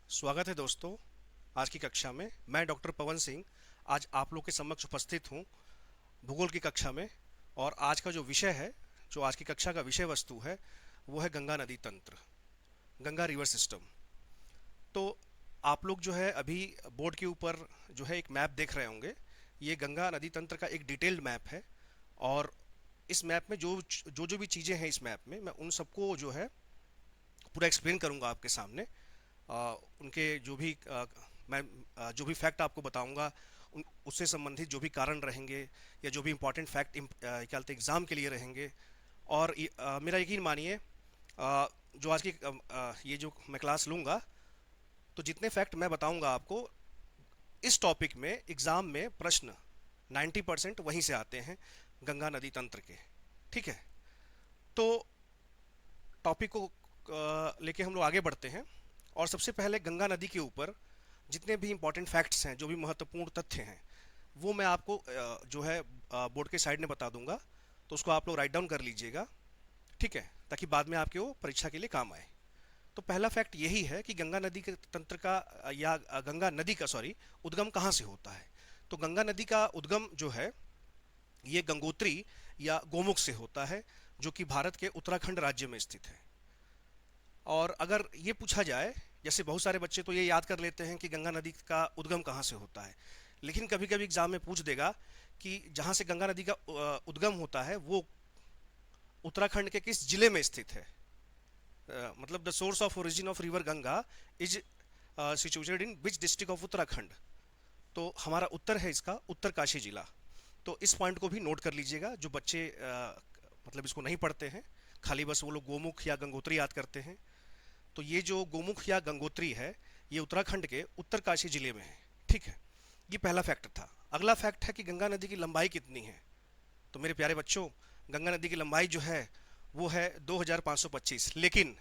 स्वागत है दोस्तों। आज की कक्षा में मैं डॉक्टर पवन सिंह आज आप लोग के समक्ष उपस्थित हूँ भूगोल की कक्षा में। और आज का जो विषय है, जो आज की कक्षा का विषय वस्तु है, वो है गंगा नदी तंत्र, गंगा रिवर सिस्टम। तो आप लोग जो है अभी बोर्ड के ऊपर जो है एक मैप देख रहे होंगे। ये गंगा नदी तंत्र का एक डिटेल्ड मैप है। और इस मैप में जो भी चीज़ें हैं इस मैप में, मैं उन सबको जो है पूरा एक्सप्लेन करूंगा आपके सामने। उनके जो भी मैं जो भी फैक्ट आपको बताऊंगा, उससे संबंधित जो भी कारण रहेंगे या जो भी इम्पोर्टेंट फैक्ट क्या बोलते एग्ज़ाम के लिए रहेंगे। और मेरा यकीन मानिए, जो आज की ये जो मैं क्लास लूँगा, तो जितने फैक्ट मैं बताऊंगा आपको इस टॉपिक में एग्ज़ाम में प्रश्न 90% वहीं से आते हैं, गंगा नदी तंत्र के। ठीक है, तो टॉपिक को लेके हम लोग आगे बढ़ते हैं। और सबसे पहले गंगा नदी के ऊपर जितने भी इंपॉर्टेंट फैक्ट्स हैं, जो भी महत्वपूर्ण तथ्य हैं, वो मैं आपको जो है बोर्ड के साइड में बता दूंगा। तो उसको आप लोग राइट डाउन कर लीजिएगा, ठीक है, ताकि बाद में आपके वो परीक्षा के लिए काम आए। तो पहला फैक्ट यही है कि गंगा नदी के तंत्र का या गंगा नदी का उद्गम कहाँ से होता है। तो गंगा नदी का उद्गम जो है ये गंगोत्री या गोमुख से होता है, जो कि भारत के उत्तराखंड राज्य में स्थित है। और अगर ये पूछा जाए, जैसे बहुत सारे बच्चे तो ये याद कर लेते हैं कि गंगा नदी का उद्गम कहाँ से होता है, लेकिन कभी कभी एग्जाम में पूछ देगा कि जहाँ से गंगा नदी का उद्गम होता है वो उत्तराखंड के किस जिले में स्थित है। मतलब the source of origin of river Ganga is situated in which district of Uttarakhand. तो हमारा उत्तर है इसका उत्तरकाशी जिला। तो इस पॉइंट को भी नोट कर लीजिएगा। जो बच्चे मतलब इसको नहीं पढ़ते हैं, खाली बस वो लोग गोमुख या गंगोत्री याद करते हैं, तो ये जो गोमुख या गंगोत्री है, ये उत्तराखंड के उत्तरकाशी जिले में है। ठीक है, ये पहला फैक्ट था। अगला फैक्ट है कि गंगा नदी की लंबाई कितनी है। तो मेरे प्यारे बच्चों, गंगा नदी की लंबाई जो है वो है 2525। लेकिन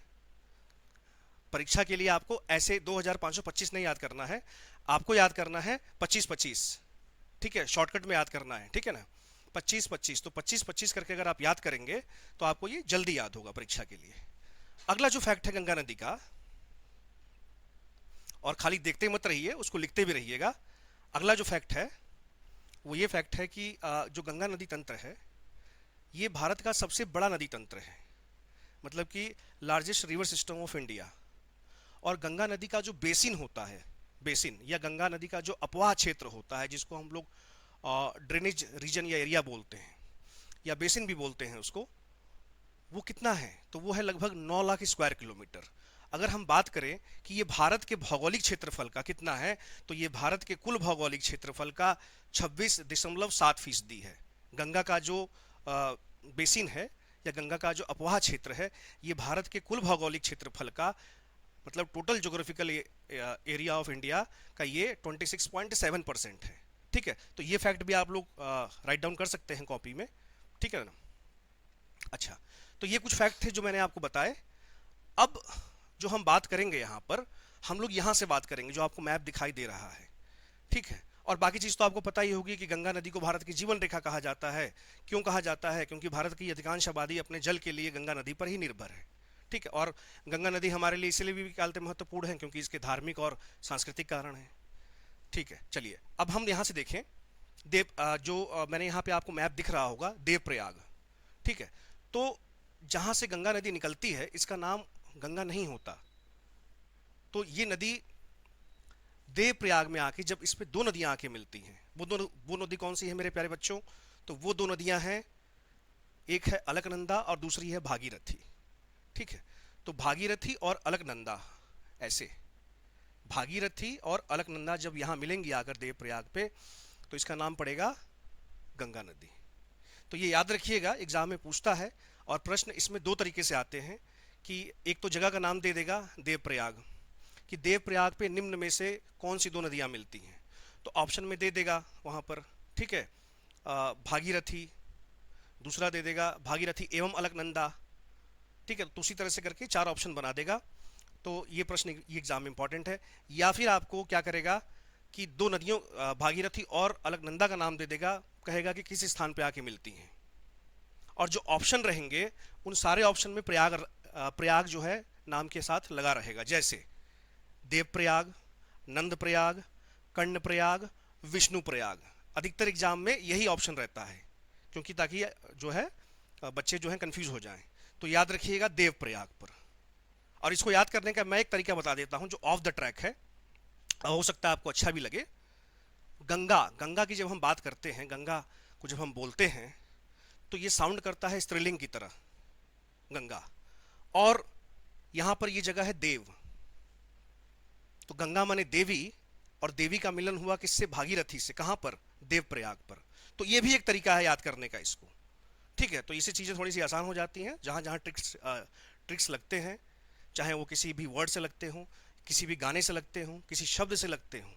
परीक्षा के लिए आपको ऐसे 2525 नहीं याद करना है, आपको याद करना है 25-25। ठीक है, शॉर्टकट में याद करना है, ठीक है ना। 25-25, तो 25-25 करके अगर आप याद करेंगे तो आपको ये जल्दी याद होगा परीक्षा के लिए। अगला जो फैक्ट है गंगा नदी का, और खाली देखते मत रहिए, उसको लिखते भी रहिएगा। अगला जो फैक्ट है वो ये फैक्ट है कि जो गंगा नदी तंत्र है ये भारत का सबसे बड़ा नदी तंत्र है, मतलब कि largest river system of India. और गंगा नदी का जो बेसिन होता है, बेसिन या गंगा नदी का जो अपवाह क्षेत्र होता है, जिसको हम लोग ड्रेनेज रीजन या एरिया बोलते हैं, या बेसिन भी बोलते हैं उसको, वो कितना है, तो वो है लगभग 9 लाख स्क्वायर किलोमीटर। अगर हम बात करें कि ये भारत के भौगोलिक क्षेत्रफल का कितना है, तो ये भारत के कुल भौगोलिक क्षेत्रफल का 26.7% है। गंगा का जो बेसिन है या गंगा का जो अपवाह क्षेत्र है, ये भारत के कुल भौगोलिक क्षेत्रफल का, मतलब total geographical area of India का ये 26.7% है। ठीक है, तो ये फैक्ट भी आप लोग राइट डाउन कर सकते हैं कॉपी में, ठीक है ना। अच्छा, तो ये कुछ फैक्ट थे जो मैंने आपको बताए। अब जो हम बात करेंगे यहाँ पर, हम लोग यहाँ से बात करेंगे, जो आपको मैप दिखाई दे रहा है, ठीक है। और बाकी चीज़ तो आपको पता ही होगी कि गंगा नदी को भारत की जीवन रेखा कहा जाता है। क्यों कहा जाता है? क्योंकि भारत की अधिकांश आबादी अपने जल के लिए गंगा नदी पर ही निर्भर है। ठीक है, और गंगा नदी हमारे लिए इसलिए भी कहते महत्वपूर्ण है क्योंकि इसके धार्मिक और सांस्कृतिक कारण हैं। ठीक है, चलिए अब हम यहाँ से देखें मैंने यहाँ पे आपको मैप दिख रहा होगा, देवप्रयाग। ठीक है, तो जहाँ से गंगा नदी निकलती है इसका नाम गंगा नहीं होता। तो ये नदी देवप्रयाग में आके, जब इस पे दो नदियां आके मिलती हैं, वो नदी कौन सी है मेरे प्यारे बच्चों? तो वो दो नदियां हैं, एक है अलकनंदा और दूसरी है भागीरथी। ठीक है, तो भागीरथी और अलकनंदा, ऐसे भागीरथी और अलकनंदा जब यहाँ मिलेंगी आकर देवप्रयाग पे, तो इसका नाम पड़ेगा गंगा नदी। तो ये याद रखिएगा, एग्जाम में पूछता है। और प्रश्न इसमें दो तरीके से आते हैं कि एक तो जगह का नाम दे देगा देवप्रयाग, कि देवप्रयाग पे निम्न में से कौन सी दो नदियां मिलती हैं, तो ऑप्शन में दे देगा वहां पर, ठीक है, भागीरथी। दूसरा दे देगा भागीरथी एवं अलकनंदा। ठीक है, तो उसी तरह से करके चार ऑप्शन बना देगा। तो ये प्रश्न ये एग्जाम में इंपॉर्टेंट है। या फिर आपको क्या करेगा कि दो नदियों भागीरथी और अलकनंदा का नाम दे देगा, कहेगा कि किस स्थान पे आके मिलती हैं। और जो ऑप्शन रहेंगे उन सारे ऑप्शन में प्रयाग जो है नाम के साथ लगा रहेगा। जैसे देवप्रयाग, नंदप्रयाग, कर्णप्रयाग, विष्णुप्रयाग। अधिकतर एग्जाम में यही ऑप्शन रहता है, क्योंकि ताकि जो है बच्चे जो है कंफ्यूज हो जाएं। तो याद रखिएगा देवप्रयाग पर। और इसको याद करने का मैं एक तरीका बता देता हूं जो ऑफ द ट्रैक है, हो सकता है आपको अच्छा भी लगे। गंगा, गंगा की जब हम बात करते हैं, गंगा को जब हम बोलते हैं तो ये साउंड करता है स्त्रीलिंग की तरह, गंगा। और यहां पर ये जगह है देव, तो गंगा माने देवी, और देवी का मिलन हुआ किससे? भागीरथी से। कहां पर? देवप्रयाग पर। तो ये भी एक तरीका है याद करने का इसको। ठीक है, तो इससे चीजें थोड़ी सी आसान हो जाती हैं। जहां जहां ट्रिक्स लगते हैं, चाहे वो किसी भी वर्ड से लगते हों, किसी भी गाने से लगते हों, किसी शब्द से लगते हों,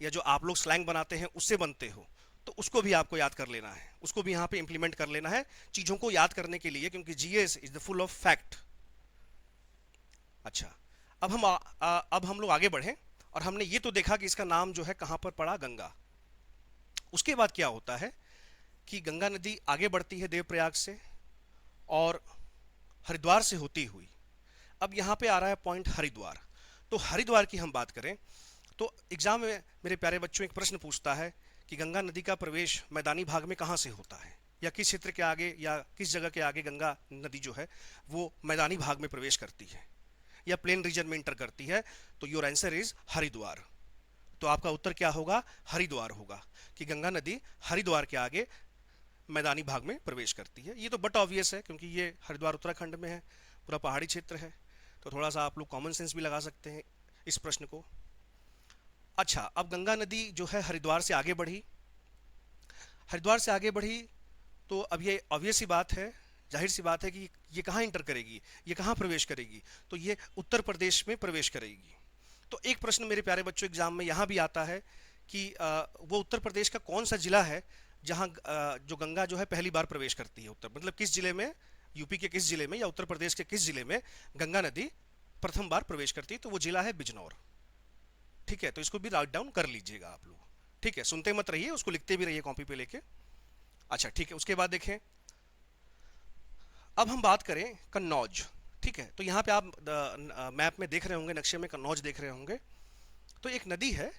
या जो आप लोग स्लैंग बनाते हैं उससे बनते हो, तो उसको भी आपको याद कर लेना है, उसको भी यहाँ पे इंप्लीमेंट कर लेना है चीजों को याद करने के लिए, क्योंकि GS is the full of fact. अच्छा, अब हम लोग आगे बढ़े, और हमने ये तो देखा कि इसका नाम जो है कहां पर पड़ा? गंगा। उसके बाद क्या होता है कि गंगा नदी आगे बढ़ती है देवप्रयाग से और हरिद्वार से होती हुई। अब यहाँ पे आ रहा है पॉइंट हरिद्वार। तो हरिद्वार की हम बात करें तो एग्जाम में मेरे प्यारे बच्चों एक प्रश्न पूछता है कि गंगा नदी का प्रवेश मैदानी भाग में कहाँ से होता है, या किस क्षेत्र के आगे या किस जगह के आगे गंगा नदी जो है वो मैदानी भाग में प्रवेश करती है या प्लेन रीजन में इंटर करती है। तो योर आंसर इज हरिद्वार। तो आपका उत्तर क्या होगा? हरिद्वार होगा, कि गंगा नदी हरिद्वार के आगे मैदानी भाग में प्रवेश करती है। ये तो बट ऑब्वियस है, क्योंकि ये हरिद्वार उत्तराखंड में है, पूरा पहाड़ी क्षेत्र है। तो थोड़ा सा आप लोग कॉमन सेंस भी लगा सकते हैं इस प्रश्न को। अच्छा, अब गंगा नदी जो है हरिद्वार से आगे बढ़ी, हरिद्वार से आगे बढ़ी, तो अब ये ऑब्वियस सी बात है, जाहिर सी बात है कि ये कहाँ इंटर करेगी, ये कहाँ प्रवेश करेगी? तो ये उत्तर प्रदेश में प्रवेश करेगी। तो एक प्रश्न मेरे प्यारे बच्चों एग्जाम में यहाँ भी आता है कि वो उत्तर प्रदेश का कौन सा जिला है जहाँ जो गंगा जो है पहली बार प्रवेश करती है? उत्तर मतलब किस जिले में, यूपी के किस जिले में या उत्तर प्रदेश के किस जिले में गंगा नदी प्रथम बार प्रवेश करती है? तो वो जिला है बिजनौर। ठीक है, तो इसको भी राइट डाउन कर लीजिएगा आप लोग। ठीक है, सुनते मत रहिए, उसको लिखते भी रहिए कॉपी पे लेके। अच्छा ठीक है, उसके बाद देखें, अब हम बात करें कन्नौज। ठीक है, तो यहाँ पे आप मैप में देख रहे होंगे, नक्शे में कन्नौज देख रहे होंगे। तो एक नदी है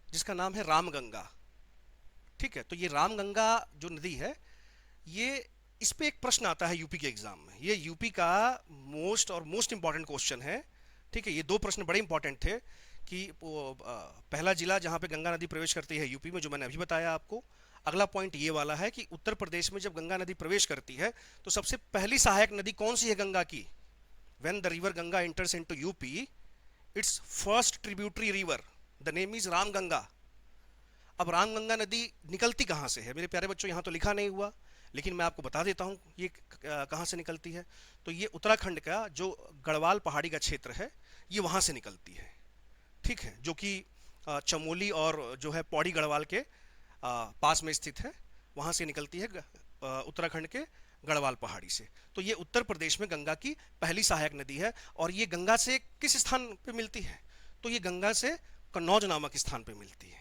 जिसका नाम है रामगंगा। ठीक है, तो ये रामगंगा जो नदी है, ये इस पे एक प्रश्न आता है यूपी के एग्जाम में। ये यूपी का मोस्ट इंपॉर्टेंट क्वेश्चन है। ठीक है, ये दो प्रश्न बड़े इंपॉर्टेंट थे कि पहला जिला जहाँ पे गंगा नदी प्रवेश करती है यूपी में, जो मैंने अभी बताया आपको। अगला पॉइंट ये वाला है कि उत्तर प्रदेश में जब गंगा नदी प्रवेश करती है तो सबसे पहली सहायक नदी कौन सी है गंगा की? When the river Ganga enters into UP, it's first tributary river, the name is Ramganga. अब रामगंगा नदी निकलती कहाँ से है मेरे प्यारे बच्चों? यहाँ तो लिखा नहीं हुआ, लेकिन मैं आपको बता देता हूँ ये कहाँ से निकलती है। तो ये उत्तराखंड का जो गढ़वाल पहाड़ी का क्षेत्र है, ये वहाँ से निकलती है। ठीक है, जो कि चमोली और जो है पौड़ी गढ़वाल के पास में स्थित है, वहाँ से निकलती है उत्तराखंड के गढ़वाल पहाड़ी से। तो ये उत्तर प्रदेश में गंगा की पहली सहायक नदी है। और ये गंगा से किस स्थान पे मिलती है? तो ये गंगा से कन्नौज नामक स्थान पे मिलती है।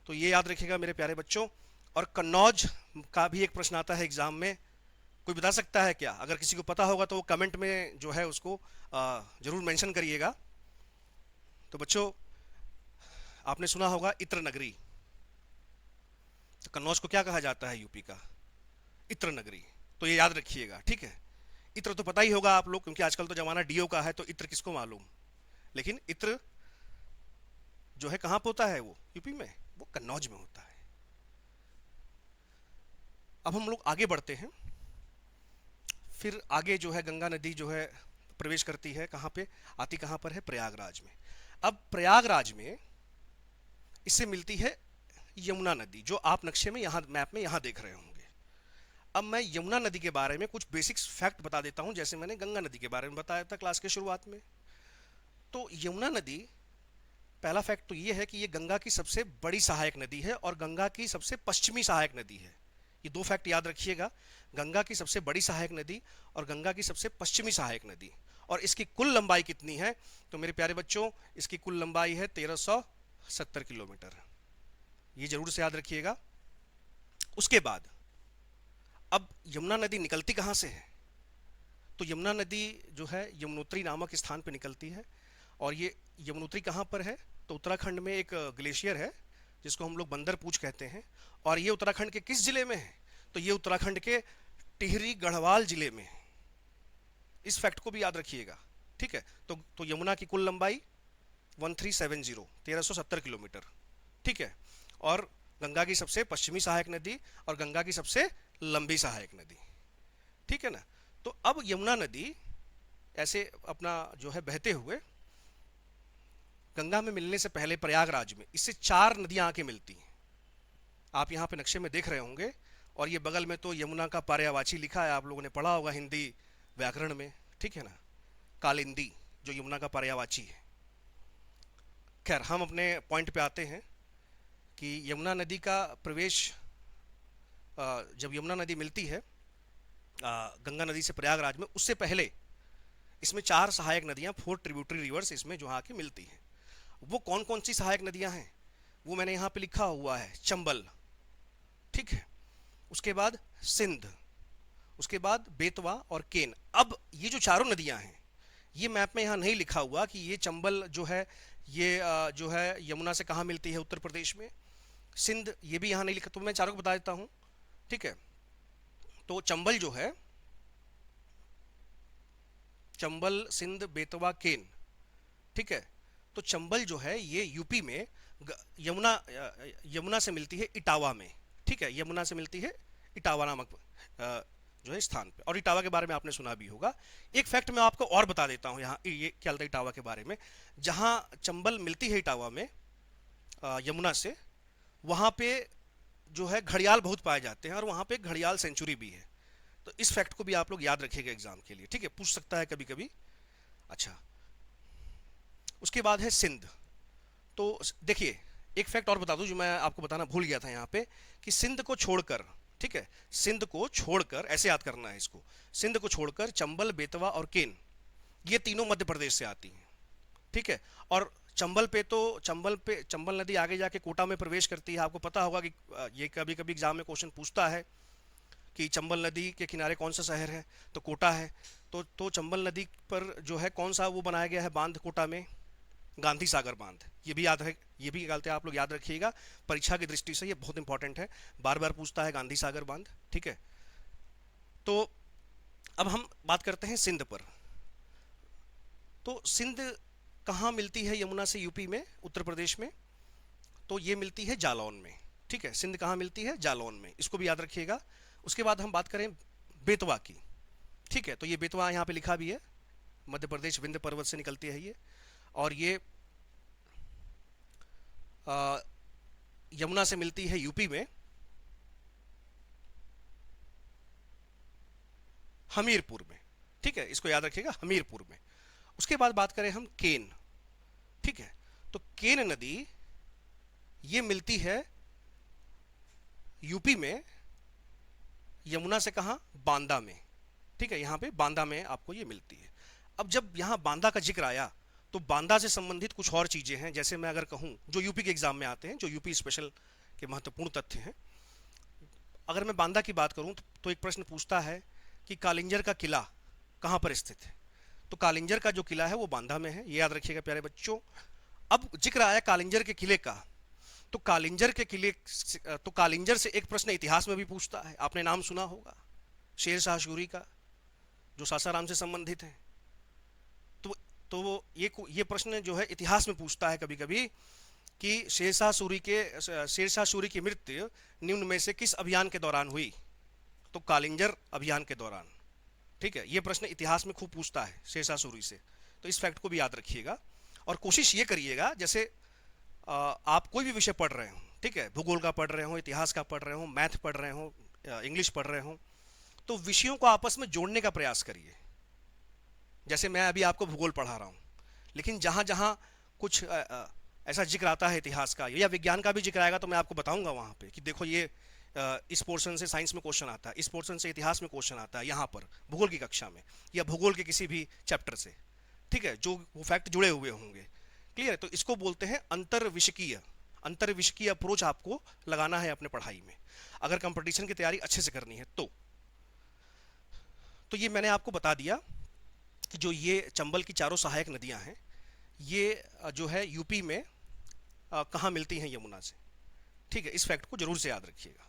तो ये याद रखिएगा मेरे प्यारे बच्चों। और कन्नौज का भी एक प्रश्न आता है एग्जाम में, कोई बता सकता है क्या? अगर किसी को पता होगा तो वो कमेंट में जो है उसको जरूर मेंशन करिएगा। तो बच्चों, आपने सुना होगा इत्र नगरी, तो कन्नौज को क्या कहा जाता है यूपी का? इत्र नगरी। तो ये याद रखिएगा। ठीक है, इत्र तो पता ही होगा आप लोग, क्योंकि आजकल तो जमाना डीओ का है, तो इत्र किसको मालूम। लेकिन इत्र जो है कहाँ पे होता है? वो यूपी में, वो कन्नौज में होता है। अब हम लोग आगे बढ़ते हैं। फिर आगे जो है गंगा नदी जो है प्रवेश करती है कहाँ पे? आती कहाँ पर है? प्रयागराज में। अब प्रयागराज में इससे मिलती है यमुना नदी, जो आप नक्शे में यहाँ मैप में यहाँ देख रहे होंगे। अब मैं यमुना नदी के बारे में कुछ बेसिक्स फैक्ट बता देता हूँ, जैसे मैंने गंगा नदी के बारे में बताया था क्लास के शुरुआत में। तो यमुना नदी, पहला फैक्ट तो ये है कि ये गंगा की सबसे बड़ी सहायक नदी है और गंगा की सबसे पश्चिमी सहायक नदी है। ये दो फैक्ट याद रखिएगा, गंगा की सबसे बड़ी सहायक नदी और गंगा की सबसे पश्चिमी सहायक नदी। और इसकी कुल लंबाई कितनी है? तो मेरे प्यारे बच्चों, इसकी कुल लंबाई है 1370 किलोमीटर। ये जरूर से याद रखिएगा। उसके बाद अब यमुना नदी निकलती कहाँ से है? तो यमुना नदी जो है यमुनोत्री नामक स्थान पर निकलती है और ये यमुनोत्री कहाँ पर है? तो उत्तराखंड में एक ग्लेशियर है जिसको हम लोग बंदर पूछ कहते हैं। और ये उत्तराखंड के किस जिले में है? तो ये उत्तराखंड के टिहरी गढ़वाल जिले में है। इस फैक्ट को भी याद रखिएगा, ठीक है। तो यमुना की कुल लंबाई 1370 1370 किलोमीटर, ठीक है। और गंगा की सबसे पश्चिमी सहायक नदी और गंगा की सबसे लंबी सहायक नदी, ठीक है ना। तो अब यमुना नदी ऐसे अपना जो है बहते हुए गंगा में मिलने से पहले प्रयागराज में इससे 4 नदियां आके मिलती हैं। आप यहाँ पे नक्शे में देख रहे होंगे। और ये बगल में तो यमुना का पर्यायवाची लिखा है, आप लोगों ने पढ़ा होगा हिंदी व्याकरण में, ठीक है ना, कालिंदी जो यमुना का पर्यायवाची है। खैर, हम अपने पॉइंट पे आते हैं कि यमुना नदी का प्रवेश, जब यमुना नदी मिलती है गंगा नदी से प्रयागराज में, उससे पहले इसमें 4 सहायक नदियां, 4 ट्रिब्यूटरी रिवर्स इसमें जो आके मिलती हैं। वो कौन कौन सी सहायक नदियां हैं वो मैंने यहाँ पे लिखा हुआ है। चंबल, ठीक है, उसके बाद सिंध, उसके बाद बेतवा और केन। अब ये जो चारों नदियां हैं, ये मैप में यहाँ नहीं लिखा हुआ कि ये चंबल जो है ये जो है यमुना से कहाँ मिलती है, उत्तर प्रदेश में। सिंध ये भी यहाँ नहीं लिखा, तो मैं चारों को बता देता हूँ, ठीक है। तो चंबल जो है, चंबल, सिंध, बेतवा, केन, ठीक है। तो चंबल जो है ये यूपी में यमुना यमुना से मिलती है इटावा में, ठीक है। यमुना से मिलती है इटावा नामक जो है स्थान पे। और इटावा के बारे में आपने सुना भी होगा। एक फैक्ट मैं आपको और बता देता हूँ यहाँ, ये क्या था इटावा के बारे में। जहाँ चंबल मिलती है इटावा में यमुना से, वहाँ पे जो है घड़ियाल बहुत पाए जाते हैं और वहाँ पे घड़ियाल सेंचुरी भी है। तो इस फैक्ट को भी आप लोग याद रखिएगा एग्जाम के लिए, ठीक है, पूछ सकता है कभी कभी। अच्छा, उसके बाद है सिंध। तो देखिए, एक फैक्ट और बता दूं जो मैं आपको बताना भूल गया था यहाँ पे, कि सिंध को छोड़कर, ठीक है, सिंध को छोड़कर, ऐसे याद करना है इसको, सिंध को छोड़कर चंबल, बेतवा और केन ये तीनों मध्य प्रदेश से आती हैं, ठीक है। और चंबल नदी आगे जाके कोटा में प्रवेश करती है। आपको पता होगा कि ये कभी कभी एग्जाम में क्वेश्चन पूछता है कि चंबल नदी के किनारे कौन सा शहर है, तो कोटा है। तो चंबल नदी पर जो है कौन सा वो बनाया गया है बांध कोटा में, गांधी सागर बांध। ये भी याद है, ये भी गलती आप लोग याद रखिएगा, परीक्षा की दृष्टि से ये बहुत इंपॉर्टेंट है, बार बार पूछता है गांधी सागर बांध, ठीक है। तो अब हम बात करते हैं सिंध पर। तो सिंध कहाँ मिलती है यमुना से यूपी में, उत्तर प्रदेश में? तो ये मिलती है जालौन में, ठीक है। सिंध कहाँ मिलती है? जालौन में, इसको भी याद रखिएगा। उसके बाद हम बात करें बेतवा की, ठीक है। तो ये बेतवा यहाँ पे लिखा भी है, मध्य प्रदेश विंध्य पर्वत से निकलती है ये। और ये यमुना से मिलती है यूपी में हमीरपुर में, ठीक है, इसको याद रखिएगा, हमीरपुर में। उसके बाद बात करें हम केन, ठीक है। तो केन नदी ये मिलती है यूपी में यमुना से, कहा? बांदा में, ठीक है। यहां पे बांदा में आपको ये मिलती है। अब जब यहां बांदा का जिक्र आया तो बांदा से संबंधित कुछ और चीजें हैं, जैसे मैं अगर कहूं जो यूपी के एग्जाम में आते हैं, जो यूपी स्पेशल के महत्वपूर्ण तथ्य हैं। अगर मैं बांदा की बात करूं तो एक प्रश्न पूछता है कि कालिंजर का किला कहां पर स्थित है। तो कालिंजर का जो किला है वो बांदा में है, ये याद रखिएगा प्यारे बच्चों। अब जिक्र आया कालिंजर के किले का, तो कालिंजर से एक प्रश्न इतिहास में भी पूछता है। आपने नाम सुना होगा शेर शाह सूरी का, जो सासाराम से संबंधित है। तो ये प्रश्न जो है इतिहास में पूछता है कभी कभी कि शेर शाह सूरी की मृत्यु निम्न में से किस अभियान के दौरान हुई? तो कालिंजर अभियान के दौरान, ठीक है। ये प्रश्न इतिहास में खूब पूछता है शेर शाह सूरी से, तो इस फैक्ट को भी याद रखिएगा। और कोशिश ये करिएगा, जैसे आप कोई भी विषय पढ़ रहे हो, ठीक है, भूगोल का पढ़ रहे हो, इतिहास का पढ़ रहे हो, मैथ पढ़ रहे हो, इंग्लिश पढ़ रहे हो, तो विषयों को आपस में जोड़ने का प्रयास करिए। जैसे मैं अभी आपको भूगोल पढ़ा रहा हूँ, लेकिन जहाँ जहाँ कुछ ऐसा जिक्र आता है इतिहास का या विज्ञान का भी जिक्र आएगा, तो मैं आपको बताऊंगा वहाँ पे कि देखो ये इस पोर्शन से साइंस में क्वेश्चन आता है, इस पोर्शन से इतिहास में क्वेश्चन आता है, यहाँ पर भूगोल की कक्षा में या भूगोल के किसी भी चैप्टर से, ठीक है, जो वो फैक्ट जुड़े हुए होंगे। क्लियर है? तो इसको बोलते हैं अंतर्विषयकीय अप्रोच आपको लगाना है अपने पढ़ाई में, अगर कंपटीशन की तैयारी अच्छे से करनी है तो ये मैंने आपको बता दिया कि जो ये चंबल की चारों सहायक नदियां हैं, ये जो है यूपी में कहाँ मिलती हैं यमुना से। ठीक है, इस फैक्ट को जरूर से याद रखिएगा।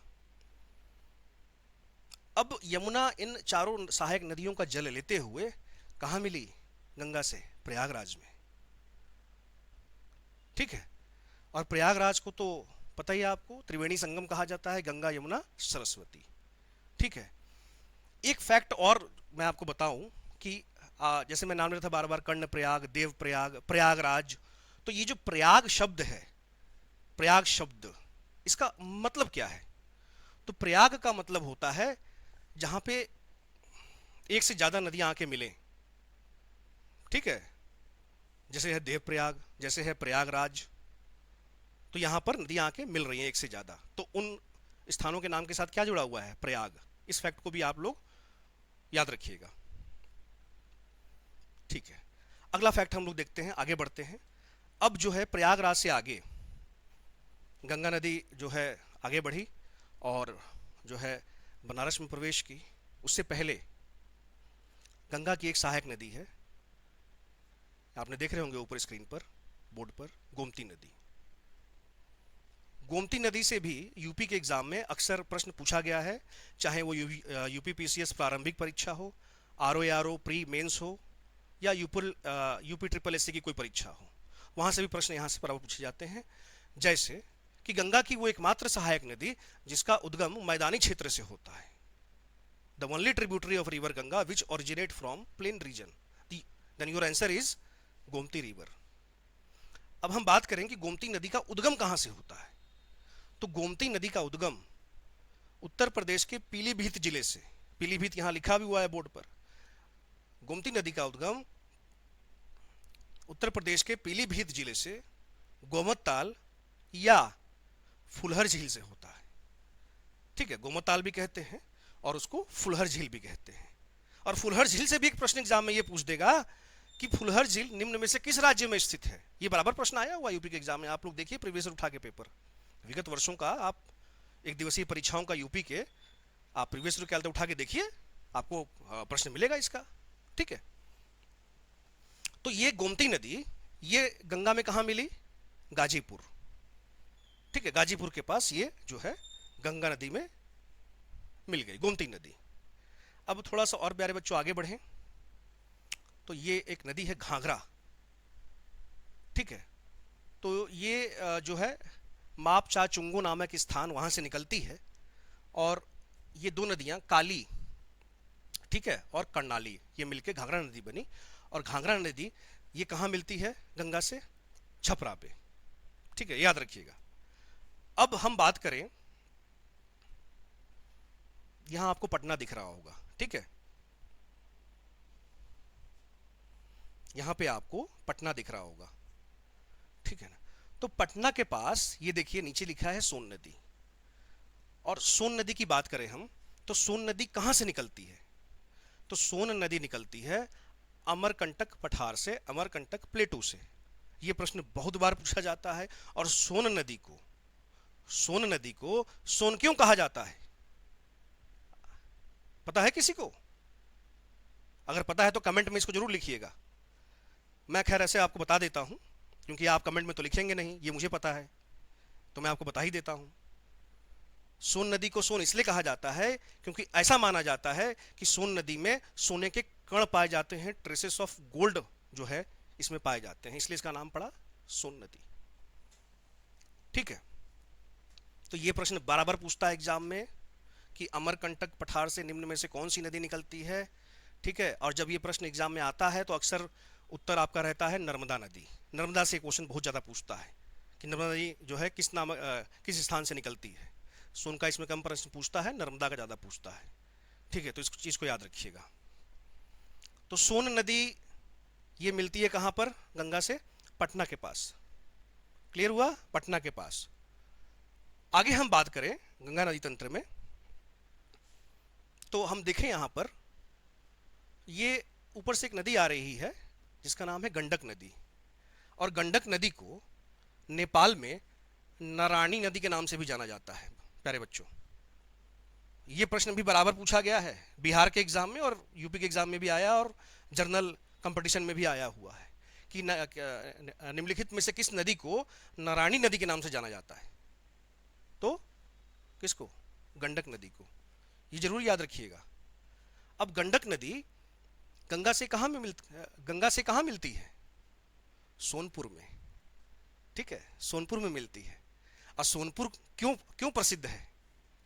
अब यमुना इन चारों सहायक नदियों का जल लेते हुए कहाँ मिली? गंगा से, प्रयागराज में। ठीक है, और प्रयागराज को तो पता ही है आपको, त्रिवेणी संगम कहा जाता है, गंगा यमुना सरस्वती। ठीक है, एक फैक्ट और मैं आपको बताऊं कि जैसे मैं नाम ले रहा था बार बार, कर्ण प्रयाग, देव प्रयाग, प्रयागराज, तो ये जो प्रयाग शब्द है, प्रयाग शब्द, इसका मतलब क्या है? तो प्रयाग का मतलब होता है जहां पे एक से ज्यादा नदियां आके मिले। ठीक है, जैसे है देव प्रयाग, जैसे है प्रयागराज, तो यहां पर नदियां आके मिल रही हैं एक से ज्यादा, तो उन स्थानों के नाम के साथ क्या जुड़ा हुआ है? प्रयाग। इस फैक्ट को भी आप लोग याद रखिएगा। ठीक है, अगला फैक्ट हम लोग देखते हैं, आगे बढ़ते हैं। अब जो है प्रयागराज से आगे गंगा नदी जो है आगे बढ़ी और जो है बनारस में प्रवेश की। उससे पहले गंगा की एक सहायक नदी है, आपने देख रहे होंगे ऊपर स्क्रीन पर, बोर्ड पर, गोमती नदी। गोमती नदी से भी यूपी के एग्जाम में अक्सर प्रश्न पूछा गया है, चाहे वो यूपी पीसीएस प्रारंभिक परीक्षा हो, आरओ प्री मेंस हो, या यूपी ट्रिपल एससी की कोई परीक्षा हो, वहां से भी प्रश्न यहां से बराबर पूछे जाते हैं। जैसे कि गंगा की वो एकमात्र सहायक नदी जिसका उद्गम मैदानी क्षेत्र से होता है, the only tributary of river Ganga which originate from plain region, then your answer is Gomti river. अब हम बात करें कि गोमती नदी का उद्गम कहां से होता है, तो गोमती नदी का उद्गम उत्तर प्रदेश के पीलीभीत जिले से, पीलीभीत यहां लिखा भी हुआ है बोर्ड पर, गोमती नदी का उद्गम उत्तर प्रदेश के पीलीभीत जिले से गोमतताल या फुलहर झील से होता है। ठीक है, गोमतताल भी कहते हैं और उसको फुलहर झील भी कहते हैं। और फुलहर झील से भी एक प्रश्न एग्जाम में ये पूछ देगा कि फुलहर झील निम्न में से किस राज्य में स्थित है। ये बराबर प्रश्न आया हुआ यूपी के एग्जाम में, आप लोग देखिए प्रीवियस उठा के पेपर, विगत वर्षों का आप एक दिवसीय परीक्षाओं का यूपी के आप प्रीवियस कैलते उठा के देखिए, आपको प्रश्न मिलेगा इसका। ठीक है, तो ये गोमती नदी ये गंगा में कहा मिली? गाजीपुर। ठीक है, गाजीपुर के पास ये जो है गंगा नदी में मिल गई गोमती नदी। अब थोड़ा सा और प्यारे बच्चों आगे बढ़ें, तो ये एक नदी है घाघरा। ठीक है, तो ये जो है मापचा चुंगो नामक स्थान वहां से निकलती है, और ये दो नदियां काली, ठीक है, और कर्णाली, ये मिलके घाघरा नदी बनी। और घाघरा नदी ये कहाँ मिलती है गंगा से? छपरा पे। ठीक है, याद रखिएगा। अब हम बात करें, यहां आपको पटना दिख रहा होगा, ठीक है, यहां पे आपको पटना दिख रहा होगा, ठीक है ना। तो पटना के पास ये देखिए नीचे लिखा है सोन नदी, और सोन नदी की बात करें हम, तो सोन नदी कहां से निकलती है? तो सोन नदी निकलती है अमरकंटक पठार से, अमरकंटक प्लेटू से। यह प्रश्न बहुत बार पूछा जाता है। और सोन नदी को सोन क्यों कहा जाता है? पता है किसी को? अगर पता है तो कमेंट में इसको जरूर लिखिएगा। मैं खैर ऐसे आपको बता देता हूं, क्योंकि आप कमेंट में तो लिखेंगे नहीं, ये मुझे पता है, तो मैं आपको बता ही देता हूं। सोन नदी को सोन इसलिए कहा जाता है क्योंकि ऐसा माना जाता है कि सोन नदी में सोने के कण पाए जाते हैं, ट्रेसेस ऑफ गोल्ड जो है इसमें पाए जाते हैं, इसलिए इसका नाम पड़ा सोन नदी। ठीक है, तो ये प्रश्न बराबर पूछता है एग्जाम में कि अमरकंटक पठार से निम्न में से कौन सी नदी निकलती है। ठीक है, और जब ये प्रश्न एग्जाम में आता है तो अक्सर उत्तर आपका रहता है नर्मदा नदी। नर्मदा से क्वेश्चन बहुत ज्यादा पूछता है कि नर्मदा नदी जो है किस स्थान से निकलती है। सोन का इसमें कम प्रश्न पूछता है, नर्मदा का ज्यादा पूछता है। ठीक है, तो इस चीज को याद रखिएगा। तो सोन नदी ये मिलती है कहां पर गंगा से? पटना के पास। क्लियर हुआ? पटना के पास। आगे हम बात करें गंगा नदी तंत्र में, तो हम देखें यहां पर ये ऊपर से एक नदी आ रही है जिसका नाम है गंडक नदी, और गंडक नदी को नेपाल में नारायणी नदी के नाम से भी जाना जाता है। प्यारे बच्चों, ये प्रश्न भी बराबर पूछा गया है बिहार के एग्जाम में, और यूपी के एग्जाम में भी आया, और जर्नल कंपटीशन में भी आया हुआ है कि निम्नलिखित में से किस नदी को नारायणी नदी के नाम से जाना जाता है? तो किसको? गंडक नदी को। ये जरूर याद रखिएगा। अब गंडक नदी गंगा से कहाँ मिलती है? सोनपुर में। ठीक है, सोनपुर में मिलती है। और सोनपुर क्यों क्यों प्रसिद्ध है?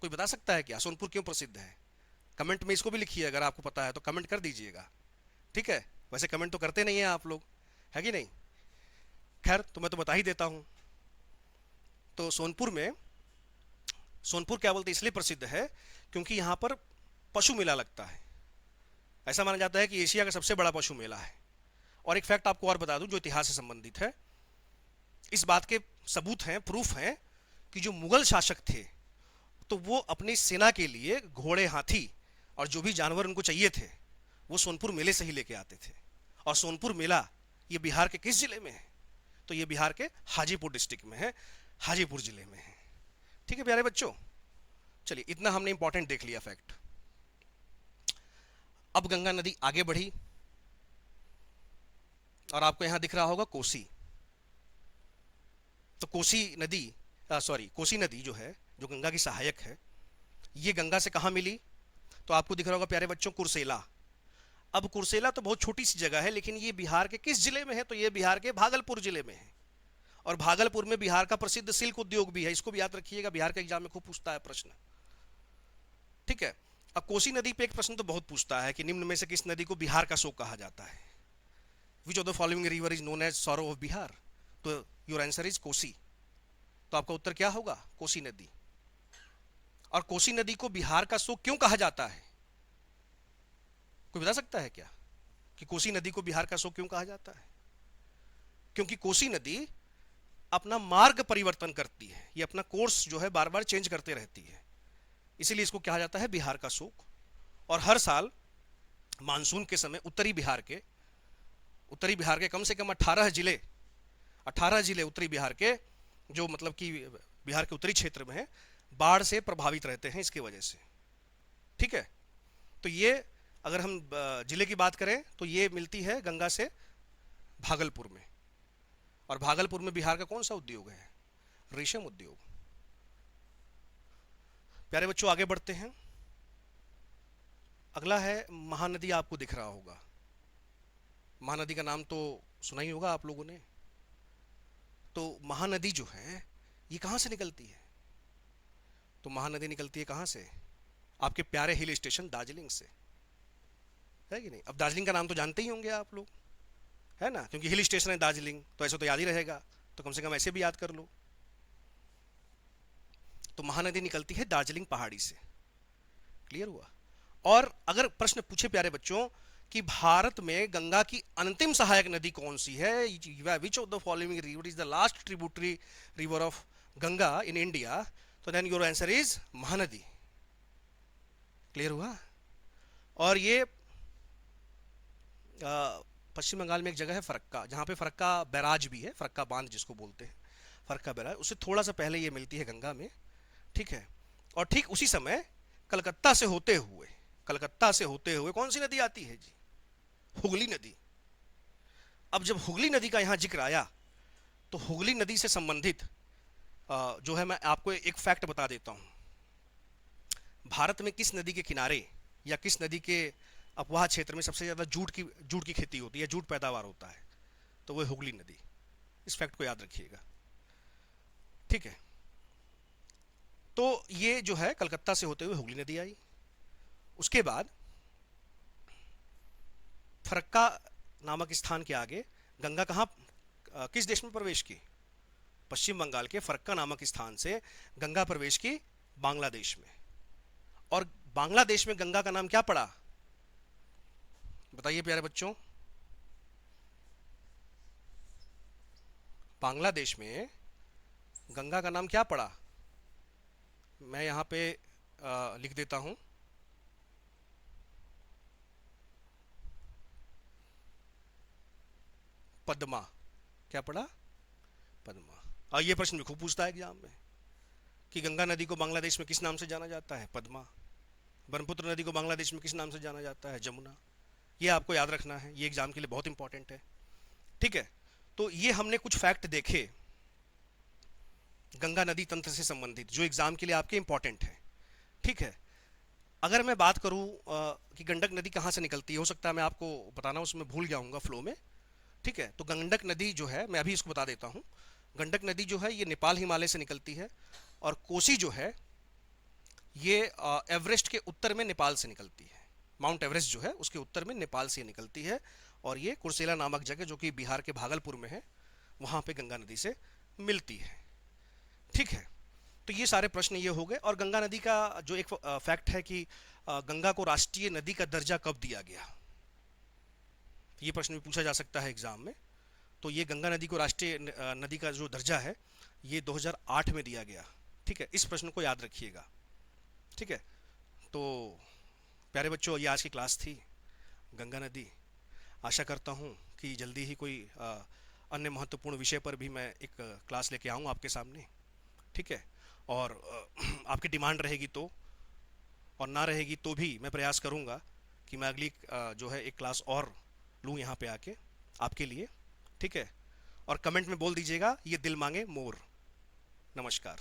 कोई बता सकता है क्या सोनपुर क्यों प्रसिद्ध है? कमेंट में इसको भी लिखिए, अगर आपको पता है तो कमेंट कर दीजिएगा। ठीक है, वैसे कमेंट तो करते नहीं है आप लोग, है कि नहीं? खैर, तो मैं तो बता ही देता हूं। तो सोनपुर क्या बोलते इसलिए प्रसिद्ध है क्योंकि यहां पर पशु मेला लगता है। ऐसा माना जाता है कि एशिया का सबसे बड़ा पशु मेला है। और एक फैक्ट आपको और बता दूं जो इतिहास से संबंधित है। इस बात के सबूत हैं, प्रूफ हैं कि जो मुगल शासक थे तो वो अपनी सेना के लिए घोड़े, हाथी और जो भी जानवर उनको चाहिए थे वो सोनपुर मेले से ही लेके आते थे। और सोनपुर मेला ये बिहार के किस जिले में है? तो ये बिहार के हाजीपुर डिस्ट्रिक्ट में है, हाजीपुर जिले में है। ठीक है प्यारे बच्चों, चलिए इतना हमने इंपॉर्टेंट देख लिया फैक्ट। अब गंगा नदी आगे बढ़ी और आपको यहां दिख रहा होगा कोसी। तो कोसी नदी जो है, जो गंगा की सहायक है, ये गंगा से कहां मिली? तो आपको दिख रहा होगा प्यारे बच्चों कुर्सेला। अब कुर्सेला तो बहुत छोटी सी जगह है, लेकिन ये बिहार के किस जिले में है? तो ये बिहार के भागलपुर जिले में है। और भागलपुर में बिहार का प्रसिद्ध सिल्क उद्योग भी है। इसको भी याद रखिएगा, बिहार के एग्जाम में खूब पूछता है प्रश्न। ठीक है। अब कोसी नदी पे एक प्रश्न तो बहुत पूछता है कि निम्न में से किस नदी को बिहार का शोक कहा जाता है? Which of the following river is known as sorrow of Bihar? तो योर आंसर इज कोसी। तो आपका उत्तर क्या होगा? कोसी नदी। और कोसी नदी को बिहार का शोक क्यों कहा जाता है? कोई बता सकता है क्या कि कोसी नदी को बिहार का शोक क्यों कहा जाता है? क्योंकि कोसी नदी अपना मार्ग परिवर्तन करती है, ये अपना कोर्स जो है बार बार चेंज करते रहती है, इसीलिए इसको कहा जाता है बिहार का शोक। और हर साल मानसून के समय उत्तरी बिहार के कम से कम 18 जिले उत्तरी बिहार के, जो मतलब कि बिहार के उत्तरी क्षेत्र में है, बाढ़ से प्रभावित रहते हैं इसकी वजह से। ठीक है। तो ये अगर हम जिले की बात करें तो ये मिलती है गंगा से भागलपुर में। और भागलपुर में बिहार का कौन सा उद्योग है? रेशम उद्योग। प्यारे बच्चों आगे बढ़ते हैं। अगला है महानदी। आपको दिख रहा होगा, महानदी का नाम तो सुना ही होगा आप लोगों ने। तो महानदी जो है ये कहां से निकलती है? तो महानदी निकलती है कहां से? आपके प्यारे हिल स्टेशन दार्जिलिंग से, है कि नहीं? अब दार्जिलिंग का नाम तो जानते ही होंगे आप लोग, है ना, क्योंकि हिल स्टेशन है दार्जिलिंग, तो ऐसा तो याद ही रहेगा। तो कम से कम ऐसे भी याद कर लो। तो महानदी निकलती है दार्जिलिंग पहाड़ी से। क्लियर हुआ? और अगर प्रश्न पूछे प्यारे बच्चों कि भारत में गंगा की अंतिम सहायक नदी कौन सी है, which of the following river is the last tributary river of Ganga in India, तो then your answer is Mahanadi. Clear हुआ? और ये पश्चिम बंगाल में एक जगह है फरक्का, जहां पे फरक्का बैराज भी है, फरक्का बांध जिसको बोलते हैं, फरक्का बैराज, उससे थोड़ा सा पहले ये मिलती है गंगा में। ठीक है। और ठीक उसी समय कलकत्ता से होते हुए कौन सी नदी आती है जी? हुगली नदी। अब जब हुगली नदी का यहां जिक्र आया तो हुगली नदी से संबंधित जो है मैं आपको एक फैक्ट बता देता हूं। भारत में किस नदी के किनारे या किस नदी के अपवाह क्षेत्र में सबसे ज्यादा जूट की खेती होती है, जूट पैदावार होता है? तो वो हुगली नदी। इस फैक्ट को याद रखिएगा। ठीक है। तो ये जो है कलकत्ता से होते हुए हुगली नदी आई। उसके बाद फरक्का नामक स्थान के आगे गंगा किस देश में प्रवेश की? पश्चिम बंगाल के फरक्का नामक स्थान से गंगा प्रवेश की बांग्लादेश में। और बांग्लादेश में गंगा का नाम क्या पड़ा? बताइए प्यारे बच्चों। बांग्लादेश में गंगा का नाम क्या पड़ा? मैं यहां पे लिख देता हूं। पद्मा। क्या पढ़ा? पद्मा। और ये प्रश्न भी खूब पूछता है एग्जाम में कि गंगा नदी को बांग्लादेश में किस नाम से जाना जाता है? पद्मा। ब्रह्मपुत्र नदी को बांग्लादेश में किस नाम से जाना जाता है? जमुना। ये आपको याद रखना है, ये एग्जाम के लिए बहुत इंपॉर्टेंट है। ठीक है। तो ये हमने कुछ फैक्ट देखे गंगा नदी तंत्र से संबंधित जो एग्जाम के लिए आपके इंपॉर्टेंट है। ठीक है। अगर मैं बात करूं कि गंडक नदी कहाँ से निकलती है, हो सकता है मैं आपको बताना उसमें भूल गया हूँ फ्लो में। ठीक है, तो गंडक नदी जो है मैं अभी इसको बता देता हूँ। गंडक नदी जो है ये नेपाल हिमालय से निकलती है, और कोसी जो है ये एवरेस्ट के उत्तर में नेपाल से निकलती है। माउंट एवरेस्ट जो है उसके उत्तर में नेपाल से निकलती है, और ये कुर्सेला नामक जगह जो कि बिहार के भागलपुर में है, वहां पे गंगा नदी से मिलती है। ठीक है, तो ये सारे प्रश्न ये हो गए। और गंगा नदी का जो एक फैक्ट है कि गंगा को राष्ट्रीय नदी का दर्जा कब दिया गया, ये प्रश्न भी पूछा जा सकता है एग्जाम में। तो ये गंगा नदी को राष्ट्रीय नदी का जो दर्जा है ये 2008 में दिया गया। ठीक है, इस प्रश्न को याद रखिएगा। ठीक है, तो प्यारे बच्चों, ये आज की क्लास थी गंगा नदी। आशा करता हूँ कि जल्दी ही कोई अन्य महत्वपूर्ण विषय पर भी मैं एक क्लास लेके आऊँ आपके सामने। ठीक है, और आपकी डिमांड रहेगी तो, और ना रहेगी तो भी मैं प्रयास करूँगा कि मैं अगली जो है एक क्लास और लूँ यहाँ पे आके आपके लिए। ठीक है, और कमेंट में बोल दीजिएगा ये दिल मांगे मोर। नमस्कार।